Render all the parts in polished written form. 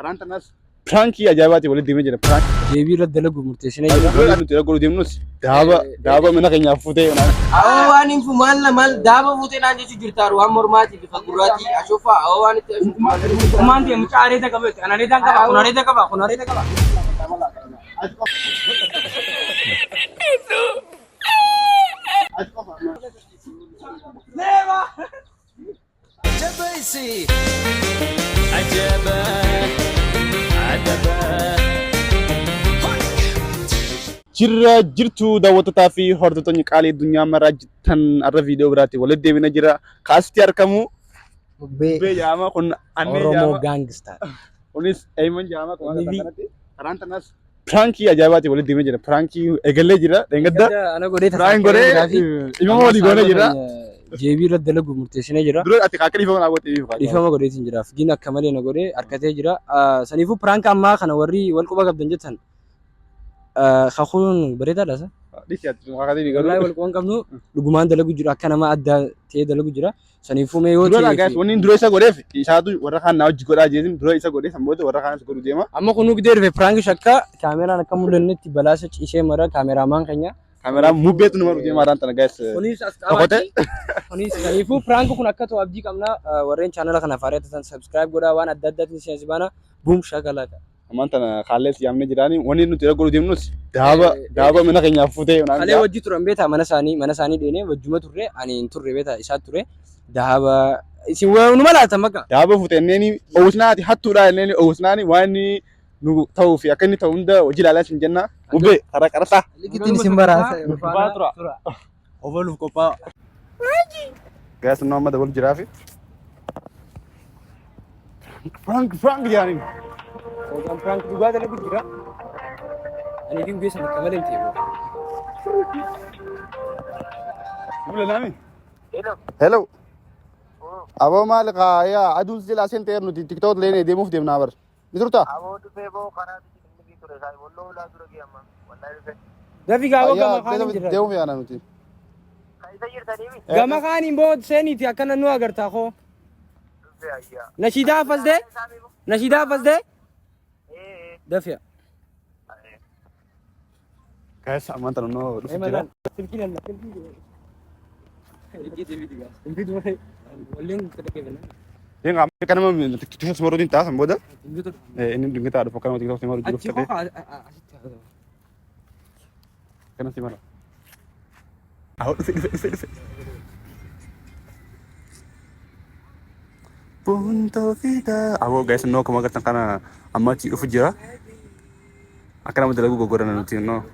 karaan tanaas pirankii ajaa'ibaati walitti deemee jira. Deebii irratti dalagu murteessinee Aduun jira. dura nuti dalagu deemnus daaba mana keenyaaf futee waan hin fumaan mal daaba fuutee naan jechuun jirtaaru waan mormaatii bifa gurraatii ashoofa waan itti ashoofa maan deemu caareeta qaba kun areeta qaba. jirtu daawwattotaa fi hordoftoonni qaalii addunyaa maraa jirtan arra viidiyoo biraatti walitti deemina jira. Kaasti argamu Bubbee jaama kun annee Oromoo jaama gaangistaa. kunis Eeyiman jaama kun kanatti karaan tanaas pirankii ajaa'ibaati walitti deemee jira. Pirankii eegalee jira. Deengadda Ana godhee piraan godhee imama walii goonee jira. Deebii irratti dalagu murteessinee jira. Dura ati kaakka dhiifama raawwatee Dhiifama godheetiin jira. Figiin akka malee na godhee harkatee jira. Saniifuu piraanka ammaa kana warri wal quba qabdan jettan kakuun bareedaadha isa. Wallahi wal quba hin qabnu dhugumaan dalagu jira akka nama addaa ta'ee dalagu jira. Saniifuu mee yoo dura gaas wanni dura isa godheef isaatu warra kaan na hojii godhaa jeetin dura isa godhee sanboota warra kaanis godhu deema. amma kun nuti dhufe piraanki shakka kaameraan akka mul'annetti balaasa ciisee mara kaameraamaan keenya. Kaameraan mubbeetu nama deema araan tana gaas. Kunis saniifuu piraanki kun akka ta'u abdii qabna warreen chaanala kana faareettatan subscribe godhaa waan adda addaatiin seensi baana buum shakalaka. Ammaan tana kaallees yaamne jiraani wanni nuti godhu deemnus daaba mana keenyaaf futee. Kalee wajji turan beeta mana isaanii dheenee wajjuma turre ani hin turre beeta isaa ture daaba isin waanuma laatan bakka. Daaba futee inni owisnaati hattuudha inni owisnaani waan nu ta'uu fi akka inni ta'u hunda hojii ilaalaa sin jenna. Bubbee karaa qarasaa. Liqitiin isin baraasa. Ovaluuf qophaa'aa. Gaas nu amma dabalu jiraafi. Frank jaaniin. Ogaan piraanki dhugaa dalagu jira. Ani fi guyyaa sana kamalee hin ta'e. Bula nami. Hello. Abo maal yaa aduun jila sen ta'e nuti TikTok leene deemuuf deemnaa bar. Ni turta? Abo dhufee boo karaa ni ture sai walloo ulaa dura geema. Wallahi dhufee. Dafi gaawwa gama kaaniin jira. Deemuuf yaana nuti. Kaisa jirtanii Gama kaaniin boo seeniiti akkana nu agartaa koo. dhufee ayyaa. Nashidaa fasdee. Dafiya. Gaas ammaan tana noo dhufu jira. Yang kami kan memang TikTok semua rutin tas samboda. Ini kita ada fokus TikTok semua rutin. Kan sih mana? Out fit. Punto vida. Aku guys no kemarin karena amat sih ufu jira. Akan ada lagu gogoran nanti no.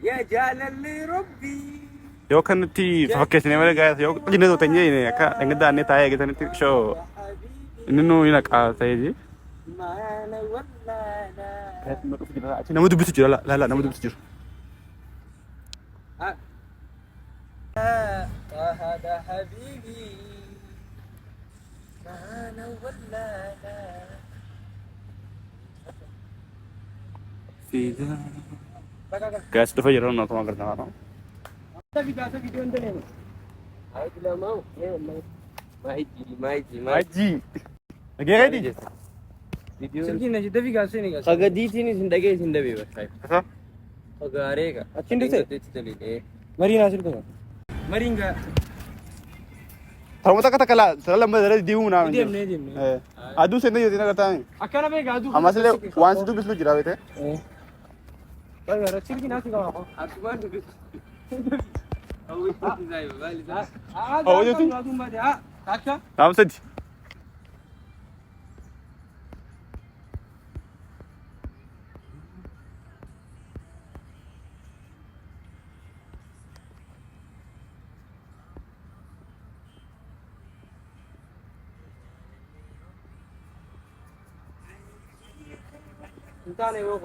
Ya jalan li Rabbi. Yo kan nanti pakai sini mana guys. Yo jenis tu tanya ini kak. Yang ada ane tanya kita nanti show. Ini no ini nak saya je. Guys no ufu jira. Nama tu bisa jira lah. Nama tu bisa jira. Hada habibi. Mana wallana. Guys tu fajar no sama kerja no. Tapi kata video anda ni. Ayo tidak mau. Maji. Lagi ready? Video. Sini nasi tapi kata sini kata. Kagak di sini sindagi sindabi bos. Apa? Kagak areka. Acin dek tu. Mari nasir tu. Mari enggak. Tahu tak kata kala selalu mbak di mana? Diam. Adu sendiri jadi nak kata. Akan apa yang adu? Amas le once tu bislu jira bete. Baru ada ciri nasi kau apa? Aku mana tu? Oh itu saya balik. Oh itu tu. Aku mana? Kakak? Nama sedih. Entah ni wo.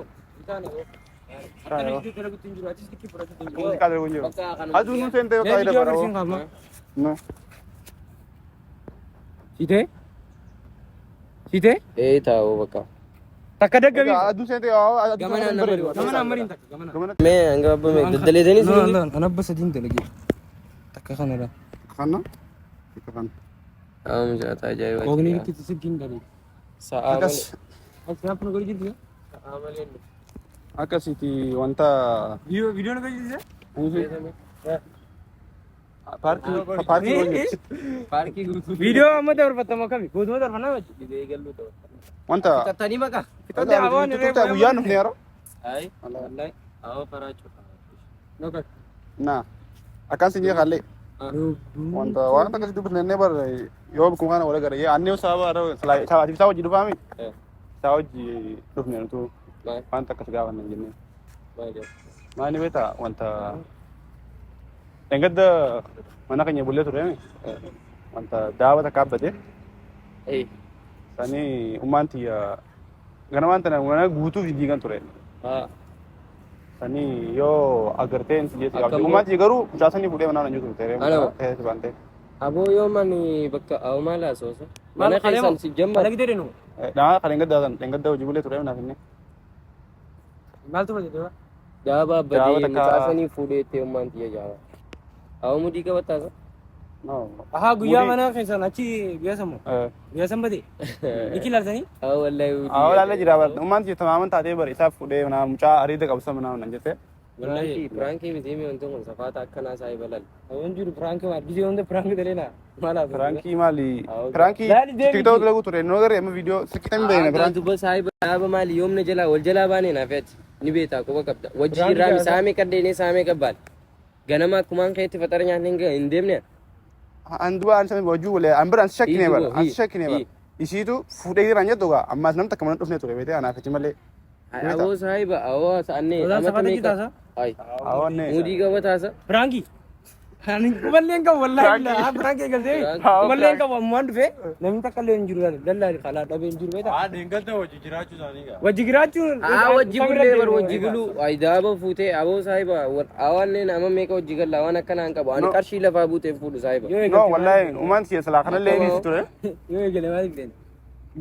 Akan itu terlalu tinggi aja sedikit berarti tinggi. Kada kunyo. Adu nu sente yo kaida para. No. Site? Tahu bakal. Tak ada gabi. Adu sente yo. Gamana amarin tak. Gamana. Me anggap apa me dale dale sini. No, anak basa din lagi. Tak kan ada. Kana? Kan. Am jata aja. Kognitif thinking dari. Akkas Asirraa kun gochi jirti. akkasitti wanta Viidiyoon gochi jirti. paarkii Viidiyoo amma dabarfatamu akkami? Guutummaa dabarfannaa jechuudha. wanta Tattanii maka. tuttuutaa guyyaan dhufne yeroo Ay, wallahi. Awo karaa cufa. naa akkaan sin jee kallee wanta waan akkasii dubbisnee bar yoo bikkuma kana wala gara annee sababa sabaatiif isaa hojii dhufaami isaa hojii dhufne nutu wanta akkas gaafannan jennee maani beeta wanta engadda mana keenya bullee ture wanta daawwata kaabbate sanii ummaan tiyya ganamaan tana mana guutuuf diigan ture sanii yoo agartee insi jeeti qabdi ummaan tiyya garuu mucaasanii fuudhee manaa nan jiru tere keessatti bante Aboo yoo mani bakka awmaa laasosa. Mana keessan si jamma. Mana gidee deenu. naa kan engadda hojii bullee ture naaf inni Maaltu fayyada? Daaba Daaba badee takka- mucaasanii fuudheettee ummaan tiyya jaaba. Awo mudii qabattaasa. no Ahaa guyyaa mana keessan achi guyyaa sammu. Guyyaa sanbate. Iki ilaaltanii? Awo wallahi awwa laalee jira bar ummaan tiyya tamaaman taatee bar isaaf fuudhee manaa mucaa ariita qabsa manaa nan jette Wallahi pranki miti mi wanti kun safaata akkanaa saa ibalal. Awwan jiru piraanki maal biyya hunda piraanki daleena. Maalaaf? Frankie mali Frankie Laali deebii. TikTok lagu ture no gare amma video sikitan bayna Frankie Duba saahiba daaba maali yoomna jalaa wal jalaa baane naafet ni beeta quba qabda. Wajji irraa saamee qaddeenee saamee qabbaal. Ganama akkumaan keetti faxara nyaanne hin deemne. anduba an sami waju wala an bar an shakkine bar an shakkine bar isitu fuudhee jiran jedhu ga amma nam takka man dhufne ture beete anaaf malee Awoo saahiba awoo saanne Odaan safaata amatti jitaasa? ay awanne mudii qabataasa. Piraanki. Ani kuballeen qabu wallahi illa piraanki galtee. Kuballeen qabu ammaan dhufee namni takka illee hin jiru dallaa kalaa dhabee hin jiru beeta. Deengata hojii jiraachuu isaanii gaa. Wajji giraachuun. Wajji bullee bar wajji bulu ay daaba fuutee aboo saahiba awaallee nama meeqa wajji galla waan akkanaan qabu ani qarshii lafaa buutee fuudhu saahiba. no wallahi uman siya sala kana le ni ture Yoo eegale maal eegale?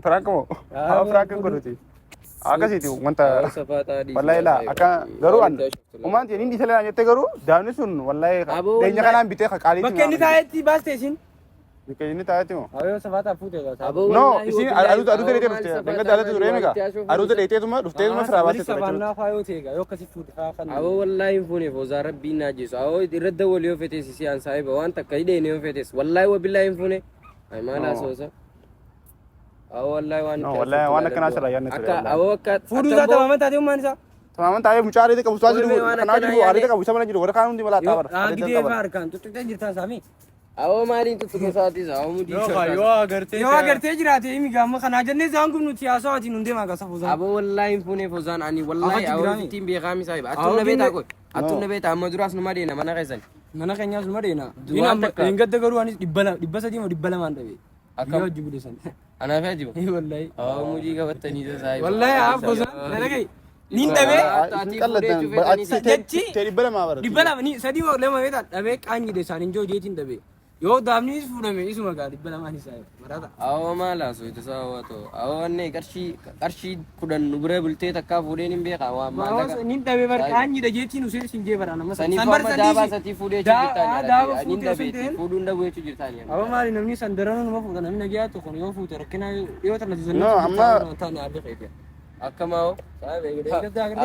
Frank mo Frank godoti akasiti wanta wallahi la aka garu an uman tiya indi sala jette garu daawni sun wallahi deenya kana bite ka qaali Bakka inni taa'etti baaste isin. bike inni taati mo Awoo safaata fuutee gaa. no isin aruta dete dufte denga dalate ture mega aruta dete tuma dufte tuma sira baate ture Safaannaa faayoo ta'e gaa yoo akkasii fuute faa kan. Aboo wallahi hin fuune foozaa rabbiin naa jeesu awoo irradda wal yoo fetes isii an saahiba waan takka hidheen yoo fetes wallahi wabillahi hin fuune ay maalaa soosa. Awoo wallahi waan no wallahi waan akkana sira yaanne ture akka awoo akka Fuudhuu isaa tamaman taatee ummaan isaa. tamaman taa'ee mucaa ariita qabu isaa jiru kana jiru ariita qabu isa mana jiru warra kaan hundi mala Yoo taa'aa gidee faa harkaan tuttuqee jirtaan saami. awoo maaliin tuttuqe isaatis awoo mudii Yoo agartee Yoo agartee jiraate himi gaama kanaa jennee isaan kun nuti haasawaa atiin hundee maqaa safuusaa. aboo wallahi hin fuune foozaan ani wallahi awoo ittiin beekaami saahiba attuna beetaa qoy attuna beetaa amma duraas numa deena mana keessan. Mana keenyaas numa deena. Waan takka- Hin gadda garuu anis 300 moo 200 dhabe. Akkam? Yoo hojii buleessan. Anaaf ajiba. Wallahi. Awoo mudii qabattanii saahiba. Wallahi haaf gosa. Nalagay. Niin dhabee. Jechi. dhibba lamaa bara 200 ni sadii moo lama beetaa dhabee qaanyide isaan hin joojeetiin dhabee. Yoo daafnis fuudhame isuma gaa 200 isaa marata. Awoo maalaa soita saawwa ta'u awoo wanne qarshii 10 nu bira bultee takkaa fuudheen hin beekaa waan maallaqa. Niin dhabee bar qaanyide jeetiin usee sin jee bara nama. Sanii fama daabaa satii fuudhee jirtaan daaba ani fuudhee sun dhabeeti ta'een. fuudhuun dhabuu jechuu jirtaan. Awwa maali namni sandaranuu nama fuudha namni nagaa tokko yoo fuute rakkina yoo tana No, amma- taane adda qeefe. Akkama awoo.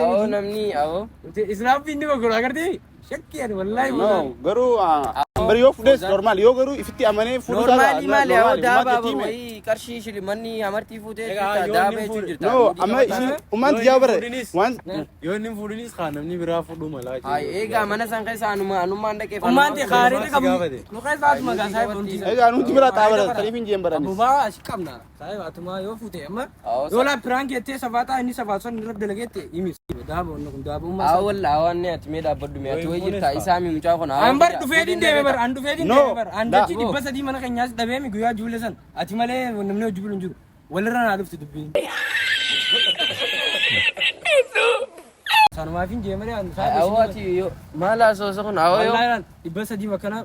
Awoo namni awoo. Islaam fi inni goggoru agartee shakkii ani wallahi no garuu bari yoo fuudhes normal yoo garuu ifitti amanee fuudhu Normaalii maali awoo daabaa wayii qarshii shilimanni amartii fuutee jirta daabaa jechuu jirta. no amma isin umman tiyaa bara waan yoo inni fuudhinis kaan namni biraa fuudhuu malaa. Ay eegaa mana san keessa anummaan dhaqee ummaan ta'e kaareete qabu gaafate. nu keessa atuma gaa saayib bunti egaa nuti bira taabara saniif hin jeen barani abubaa ashi qabna saayib atuma yoo fuute amma yoo la prank jettee safaataa inni safaatson irra dalageette himis daaba onni kun daaba ummaa awoo walla awaanne ati mee dhaabbaddu mee ati wayii jirta isaa mi mucaa kun an bar dhufeetiin deeme bar an dhufeetiin deeme bar an dachi 300 mana keenyaas dhabeemi guyyaa juule san ati malee namni hojii bulu hin jiru walirra naa dhufti dubbiin sanumaaf hin jeemale an awoo ati maalaa soosa kun awoo yoo. wallahi 300 makkana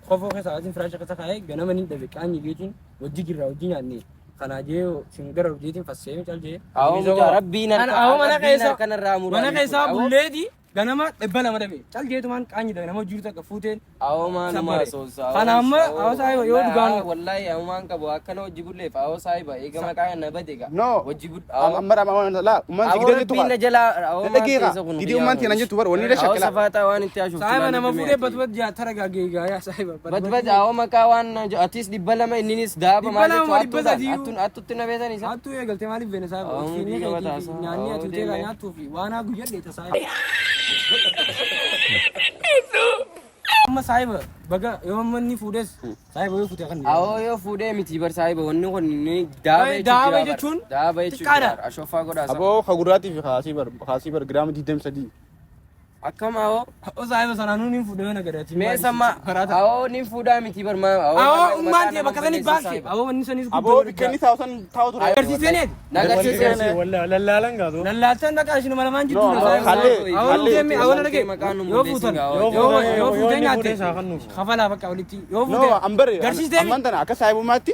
qofoo keessa asin firaasha keessa kaa'ee ganama nin dhabe qaanyi geetiin hojii jirra hojii nyaanne kana jee singara hojiitiin fassee mical jee Awoo mucaa rabbiin awoo mana keessa kanarraa muruu. mana keessa bulleeti ganama dhibbala madabe cal jeetumaan qaanyidha nama jiru takka fuuteen Awoo maaluma soosaa. kana amma awoo saahiba yoo dhugaan Wallahi awumaan qabu akkana wajji bulleef awoo saahiba eegama qaaya na badega. No. Wajji bul. amma la umman Awoo gidee jettu rabbiin na jala awoo maan daqiiqa keessa kun. gidee umman tina jettu bar wanni la Awoo shakala safaataa waan itti ashuuf. saahiba nama fuudhee batbat jaa taragaagee yaa saahiba Batbat awoo maqaa waan atis dhibba lama inninis daaba Dhibba lama maal dhibba sadii. attutti na beetan isa. hattuu eegalte maaliif beene saahiba Awoo ofiinni mudii keetii qabataasa. fi nyaanni Awoo ati utee deemee. nyaattuu fi waan haa guyyaa dheeta saahiba amma saahiba baga yoo manni fuudhes saahiba yoo fuute kan Awoo yoo fuudhee miti bar saahiba wanni kun ni daaba Daaba jechuun daaba jechuun xiqqaadha. ashofaa godhaasa. aboo khaguraati fi khasi bar gram 23 Akkam awoo oo saahiba sanaanuu ni fuudhee yoo nagadaati mee sama awoo ni fuudhaa miti bar maa awoo ummaan ta'e bakka sanii baase awoo wanni sanis aboo kenni taawsan taa'u ture agarsiiseeneet nagarsiisee Walla lallaalan gaatu. lallaaltaan dhaqa isheen malamaan No, halle awoo dhage yoo fuutan yoo fuutee nyaatte kafalaa bakka walitti yoo no fuute ambare Garsiistee amman tana akka saahibumaatti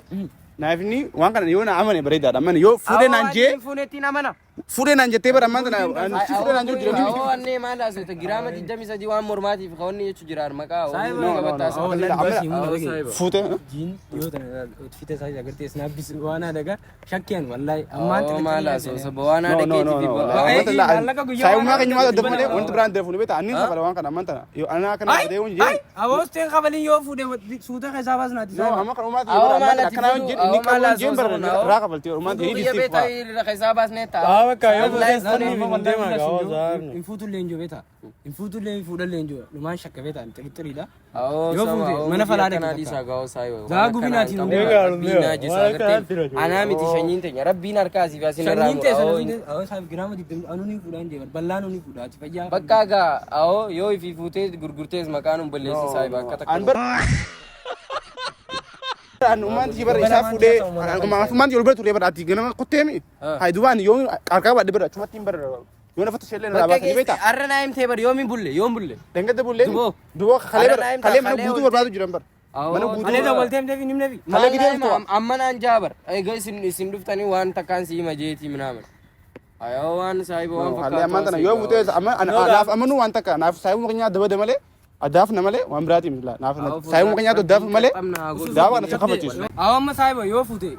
naafni waan kana yoo na amane bareedaadha amman yoo fuudhee naan jee fuunetti namana fuudhee naan jettee bara amman tana si fuudhee naan jiru jiranii awoo annee maal asete giraama 23 waan mormaatiif kawwanni jechu jiraan maqaa Saahiba, awoo qabataa awoo sa lalli awoo basii saahiba fuutee jiin yoo tana fite isaa agartee snaappis waan adaga shakkeen wallahi ammaan awoo maal asoosa no bawaanaa no no dhageetii no fi maallaqa guyyaa saahibumaa waan keenya maal dhibba dabalee lama. wanti biraan deefuun beeta anniin sabala waan kana amman tana yoo anaa kana deemuun ay jee awoos teen kabalin yoo fuudhee suuta keessaa baasnaati no amma kan umaati Awoo bara maal amma ati akkana yoo fuudhu, jedhu inni awoo maal qabuun jeen bara asoosa kun, raa kabalti umaati hidhi biyya istiif beetaa irra keessaa baasnee ta'a Aawa kaayoo Wallahi gosa sunni sanii Wallahi deema wallahi gaawaa wallahi zaarnu. infuutullee injoo beeta infuutullee fuudhallee injoo dhumaan shakka beeta xixxiriidha awoo Yoo sama fuute, awoo mana falaa biyya kanaa dhaqe dhiisaa gaawoo saahiba Gaa gubinaatiin Waan hundee akkanaa gaaru hin qabu. mee? Rabbiin Waan agartee, akkanatti jira. anaa miti shanyiin teenya rabbiin harkaa asii fi asiin irraa shanyiin ta'e muru. sana awoo saahiba giraama digdami anuu ni fuudhaan jee ballaan ni fuudha ati fayyaa Bakka gaa awoo yoo ifi fuutee gurgurtees maqaan hin balleessi saahiba akka takka an bara an umaati si bara isaa fuudhee umaati ol bira ture bara ati ganama qotteemi hay dubaan yoo qarqaa baadhi bara achumatti hin bara yoo nafata shellee irraa bakka baasanii beeta geesse har'a naa himtee bar yoomin bulle yoom bulle dengedde bullee Duboo. duboo kalee bara Arra kalee naayim mana ta'a, guutuu kalee barbaadu jiran bara mana Awoo, guutuu alee dawwalteem deefi nimne fi Kalee gidee Maalaa jirtu. amma naan jaabar egaa isin dhuftanii waan takkaan sii majeetii minaaman ayoo waan saahiba waan halle amman tana yoo fuutee amma naaf amanu waan takka naaf saayibu keenyaa dabade malee adaaf na malee waan biraati mila naaf saayibu keenyaa to daaf malee daawa na sakafachiisu awoo amma saahiba yoo fuute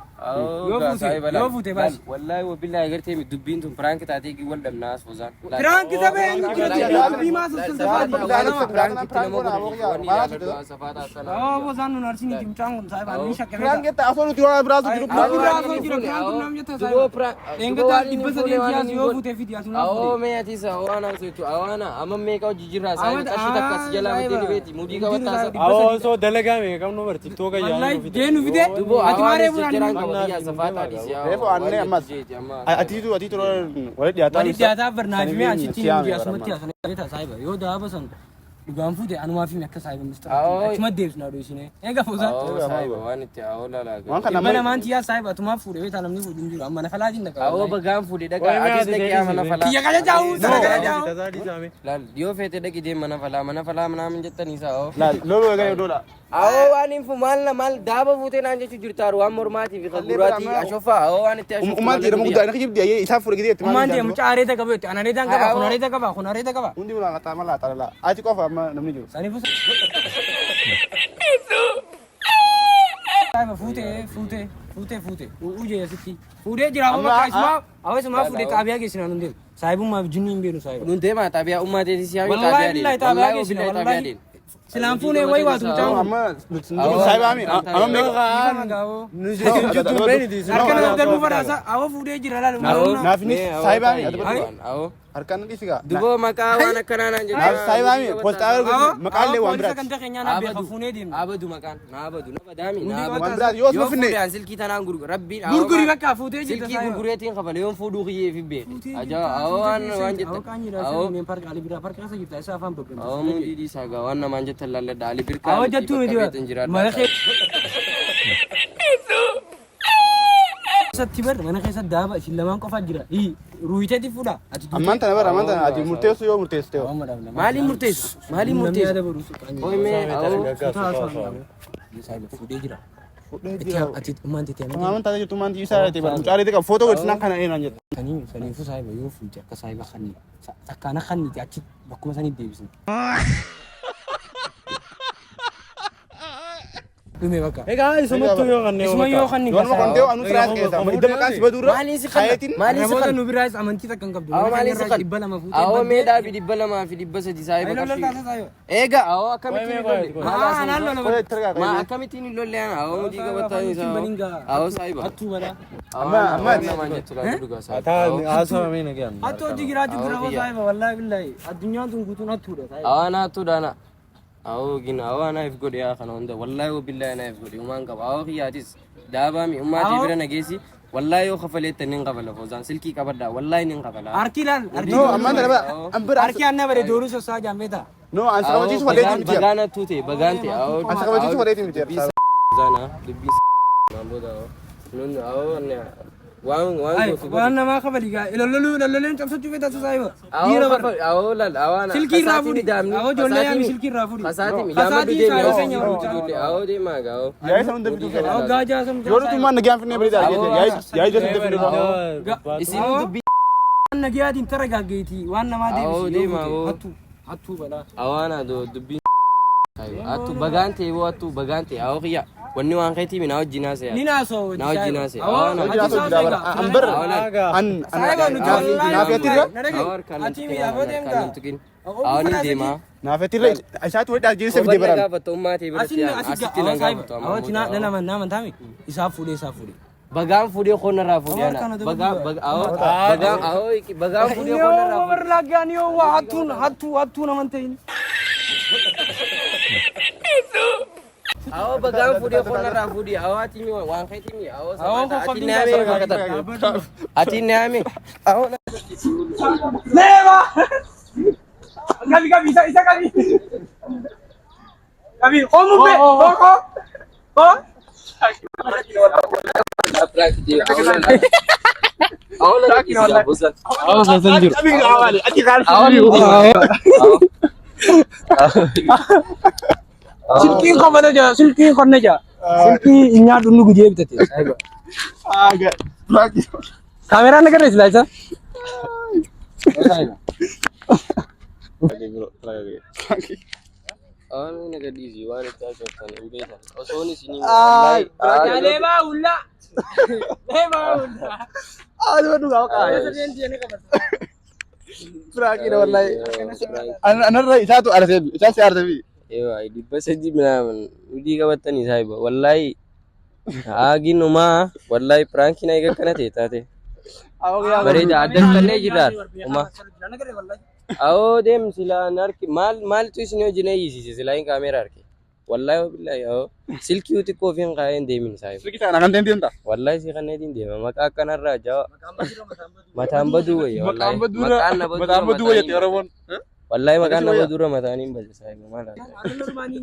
yoo fuute baas wallahi wabillahi agartee dubbiin tun piraank taatee wal dhabnaas fozaan Firaanki sabee inni jira bimaa awoo bosaan nun arsiin itti mucaan kun saahiba ni shakka beeta Firaan getta afaan nuti waan biraatu jiru awoo mee atiis awwaana seetu awwaana amma meeqa hojii jirraa saahiba qashi takkas jalaa mudee beeti mudii qabattaasa Awwa osoo dalagaa mee qabnu bar tiktoka yaa'u. jeenu fide Duboo ati maaree awwaana bunaan jiraan qabatiyaa safaataa dhiisii Reefu aanne ammas atiitu walitti dhiyaataa walitti dhiyaataa barnaaf mee achitti nuti asumatti asana beeta saahiba yoo daaba san dhugaan fuute anumaa fi akka saahiba mistara achuma deebisnaa dhoosine eega fuusaa saahiba waan itti awoo lalaaga waan kana mana maantiyaa saahiba atumaa fuudhe beeta namni fuudhu hin jiru amma na falaatiin dhaqa awoo bagaan fuudhe dhagaa atis dhaqee mana falaa kiyya kana jaa'u sana kana jaa'u Tasaa dhiisame. laal yoo feete dhaqi deem mana falaa manaamin jettaniisa awoo laal loluu eegale dola awoo waan hin maal daaba fuutee naan jechuu jirtaaru waan mormaatii fi kaguraatii ashofaa awoo waan itti ashoftu ummaan jedhamu guddaa inni kijibdi ayyee isaa fuudhe gidee itti ummaan deemu caareeta qabu jetti anareetaan qaba kun areeta qaba kun areeta qaba hundi mulaa qaxaa malaa xalala ati qofa amma namni jiru sanifu saahiba fuute ujee asitti fuudhee jira amma bakka isumaa fuudhee xaabiyaa geessina nun deemu saahibummaaf jinni hin beenu saahiba nun deemaa xaabiyaa ummaatee si yaami wallahi billahi xaabiyaa geessina wallahi silaan fuunee wayi waatu mucaan amma saahibaami amma meeqa harkana darbuu faraasa awoo fuudhee jira laal naafni saahibaami awoo harkaan dhisiga duboo maqaa waan akkanaa naan naaf jedhaa saahibaami postaa maqaallee waan biraati kan keenyaa na beeka fuunee deemna abadu maqaan naabadu nabadaami waan biraati yoo yoo finne fuudhaan silkii tanaan rabbiin gurguri bakka fuutee jirta silkii gurgureetiin kafale yoon fuudhuu kiyyee fi beeke ajaa awoo waan jettan awoo awoo mudii dhiisaa gaa waan namaan jettan laalladha ali birkaa awoo jettuu miti mana keessatti bar mana keessa daaba isin lamaan qofaa jira ruuyiteeti fuudha ammaan tana bara ammaan tana ati murteessu yoo murteessite yoo maaliin murteessu oy mee awoo fuudhee jira Fudhee jira. Ati dhumaan tete Maaman taatee jirtu maanti isaa ta'e bara mucaa reetii qaba footoo godhisinaan kana eenyaan jetta. saniifuu saahiba yoo fuute akka saahiba kanni takkaana kanniti achi bakkuma sanii deebisin. Dhume bakka. Egaa isumatti yoo kanneen. Isuma yoo kanni Yoonuma kontee anu firaas keessa. Idda maqaan si badurra. Maaliin si kanna? Maaliin si Namoota kanna? nu biraas amantii takka hin qabdu. Awo maaliin si kanna? 200 fuute. Awo meedhaa fi 200 fi 300 saahiba qarshii. Eega awo akkamittiin hin lolle? Ma akkamittiin hin lolle ana awo mudii qabataan isaa. Awo saahiba. Hattuu bala. Amma namaan jettu laa dhugaa saahiba. Ataa haasawamee nagaan. Hattuu hojii jiraachuu jira koo saahiba wallaahi billahi. Addunyaan tun guutuun hattuudha saahiba. Awo ana hattuudhaana. Awo gina awo anaaf godhe yaa kana hunda wallaahi wabillahi anaaf godhe umaan qaba awo kiyyaatis daabaami ummaatii bira nageessi wallaahi yoo kafaleetta nin qabala foozaan silkii qabadhaa wallaahi nin qabala. Harki laal. No ammaan darbaa ambira. Harki annaa bare dooruu sossaa jaammeeta. No ansa kabachiisu faleetii miti. Bagaana tuute bagaante awo. Ansa kabachiisu faleetii miti. Zana dubbii mamboda awo. Nun awo ne waan namaa kabaligaa ilolleen cabsachuu feetaa sosaayiba. Awo lal awana. Silkii irraa fuudhi. Awo ijoollee yaami silkii irraa fuudhi. Kasaatimi yaamadu deemi awo deemaa gawo. Yaa'ii sama hundee fiduu Awo gaajaa sam. Yoo dhugummaan nagaan finnee bareedaa yaa'ii jala hundee fiduu. Isin dubbii. Waan nagayaatiin tara gaaggeetii waan namaa Awo deema awo. hattuu balaa. Awana dubbii. Attu bagaante yoo attu bagaante awo kiyya. Wanni waan keetii mina wajjin haasa'e. Ni naasoo. Na wajjin haasa'e. Awo Hojii haasa'u jira bara. Ambir. Naafeetirra. Awani deema. Naafeetirra isaatu wayii dhageessa fidee bara. Gaafata ummaatii biratti asitti nan gaafatu. Awwaati nama taami isaaf fuudhee. Bagaan fuudhee qonnarraa fuudhee ana. Bagaan fuudhee qonnarraa fuudhee. Barlaagaan yoo waa hattuu naman ta'in. Awo bagaan fuudhee qonnarraa fuudhee awaatiin waan keetiin awo sabaata ati naamee fakkaata. Ati naamee. Awo Neema! Gabi isa gabi. Gabi omumbe koko. Ko? Silkiin qofana jira, silkiin qonna jira. Silkii nyaatu nu gujee bitate. Kaameraan agarra silaa isa. Awan nagadisi waan itti haasoftan hin beekan. Osoon isinii Leebaa hullaa. Leebaa hullaa. Aduh dhugaa qaaya. Firaaqii wallahi. Anarra isaatu arseebi. Isaas arseebi. Ewa dhibba sadii minaaman hudii qabatanii saahiba wallahi haaginumaa wallahi piraankiin eega kana ta'e taate bareeda addantallee jiraan uma awoo deem silaan harki maaltu isin hojii na eeyyisiise silaa hin kaameera harki wallahi billahi awoo silkii uti koofiin kaayeen deemin saahiba Silkii kana kan deemta. wallahi si kanneetiin deema maqaa akkanarraa jawa mataan baduu wayya wallahi Mataan baduu wayyate Oromoon. wallahi maqaan nama dura mataaniin bade saahiba maal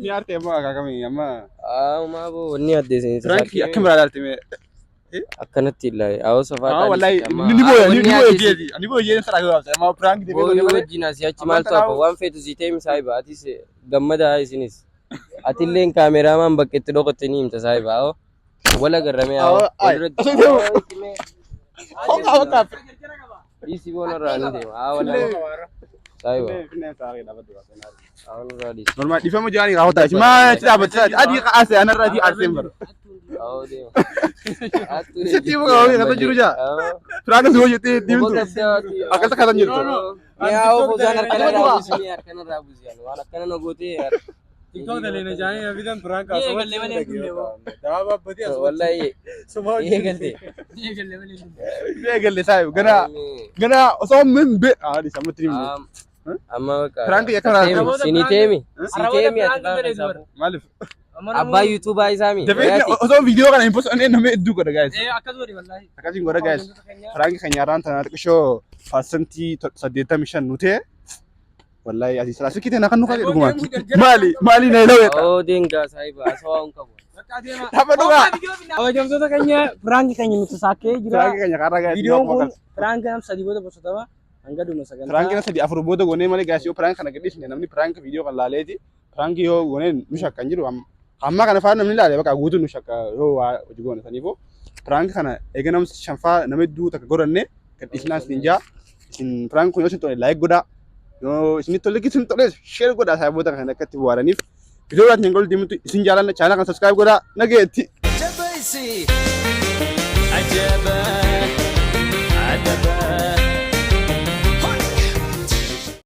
Ni arte amma akaakamii amma. maa boo wanni addeesanii Firaaqii akkam ilaalti mee? akkanatti illaaye awoo safaa Wallahi ni boya jeeti. Ni boya jeeti saraa gabaabsa. Amma firaanki deemee booyuu wajjin asii achi maaltu hafa waan feetu sii ta'e saahiba atis gammadaa isinis atilleen kaameraamaan bakka itti dhokotte ni himta saahiba awoo wala garramee awoo dhiisii boonarraa ni deema awoo saahiba Normal difama jaani raawwata. Shima ci dhaabachaa adii qaase anarra adii arseen bara. awoo deema Sitti muka hawwi kata jiru jaa. Firaanka si hojjetee deemtu. Akkasa katan jirtu. awoo fuusaan harkanarraa buusanii harkanarraa buusanii waan akkana na gootee TikTok dalee jaanii abidan prank Eegalee malee dulle boo. Daaba badi wallahi eegalte Eegalle saayu gana osoo min be adi samatti himu. amma Prank yakkanaa siniteemi siteemi Maalif? abbaa yuutuubaa isaami Dafee osoo viidiyoo kana hin postu namni hedduu godha guys. Akkas godhi wallahi. Akkasiin godha guys. Prank keenyarraan tanaa xiqqishoo parsantii 85 nutee. Wallahi asii salaa sikkii tana kan nuka dhugumaan. Maali na ilawee. oo deengaa saahiba asawaa hin qabu Tapha dhugaa. Hojjamtoota keenya piraanki keenya nuti saakkee jira. Prank keenya kaarraa guys. Viidiyoon kun piraanki nam sadii booda bosotama hanga dhuma sagantaa. Prank na sadii afur booda goonee malee guys yoo prank kana gadhiisne namni prank viidiyoo kan laaleeti. Prank yoo gooneen nu shakkan jiru Amma kana faana namni ilaale bakka guutuun nu shakka yoo waa hojii goone saniifuu piraank kana eega namni shanfaa nama hedduu takka godhanne kan dhiisnaas ni jaa isin piraank kun yoo isin tole laayik godhaa yoo isin tole isin tole sheer godhaa sababoota kana akkatti bu'aaraniif video biraatiin hin golli deemutu isin jaalanna chaanaa kan subscribe godhaa nageetti.